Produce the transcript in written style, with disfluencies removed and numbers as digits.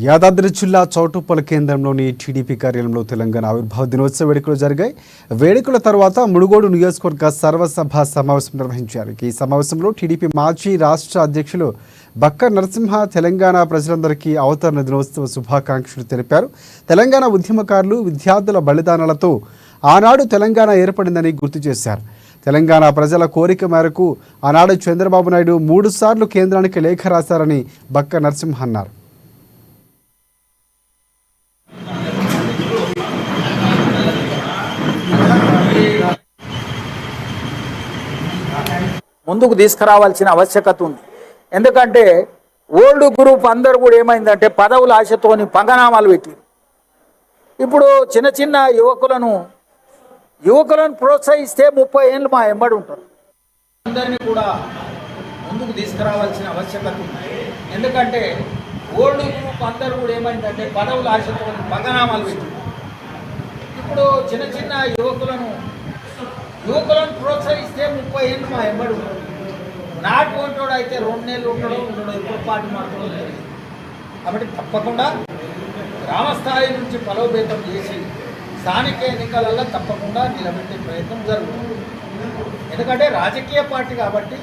యాదాద్రి జిల్లా చౌటుప్పల కేంద్రంలోని టీడీపీ కార్యాలయంలో తెలంగాణ ఆవిర్భావ దినోత్సవ వేడుకలు జరిగాయి. వేడుకల తర్వాత మునుగోడు నియోజకవర్గ సర్వసభ సమావేశం నిర్వహించారు. ఈ సమావేశంలో టీడీపీ మాజీ రాష్ట్ర అధ్యక్షులు బక్క నరసింహ తెలంగాణ ప్రజలందరికీ అవతరణ దినోత్సవ శుభాకాంక్షలు తెలిపారు. తెలంగాణ ఉద్యమకారులు, విద్యార్థుల బలిదానాలతో ఆనాడు తెలంగాణ ఏర్పడిందని గుర్తు చేశారు. తెలంగాణ ప్రజల కోరిక మేరకు ఆనాడు చంద్రబాబు నాయుడు 3 సార్లు కేంద్రానికి లేఖ రాశారని బక్క నరసింహ అన్నారు. ముందుకు తీసుకురావాల్సిన ఆవశ్యకత ఉంది. ఎందుకంటే ఓల్డ్ గ్రూప్ అందరూ కూడా ఏమైందంటే పదవుల ఆశతోని పంగనామాలు పెట్టి ఇప్పుడు చిన్న చిన్న యువకులను ప్రోత్సహిస్తే 30 ఏళ్ళు మా ఎంబడి ఉంటారు. అందరినీ కూడా ముందుకు తీసుకురావాల్సిన ఆవశ్యకత ఉంది. ఎందుకంటే ఓల్డ్ గ్రూప్ అందరూ కూడా ఏమైందంటే పదవుల ఆశతోని పంగనామాలు పెట్టి ఇప్పుడు చిన్న చిన్న యువకులను ప్రోత్సహిస్తే 30 ఏళ్ళు మా ఎంబడి ఉంటాడు. నాటువంటి వాడు అయితే 2 నెలలు ఉండడం ఎప్పుడు పాటు మాట్లాడడం లేదు. కాబట్టి తప్పకుండా గ్రామస్థాయి నుంచి బలోపేతం చేసి స్థానిక ఎన్నికలలో తప్పకుండా నిలబెట్టే ప్రయత్నం జరుగుతుంది. ఎందుకంటే రాజకీయ పార్టీ కాబట్టి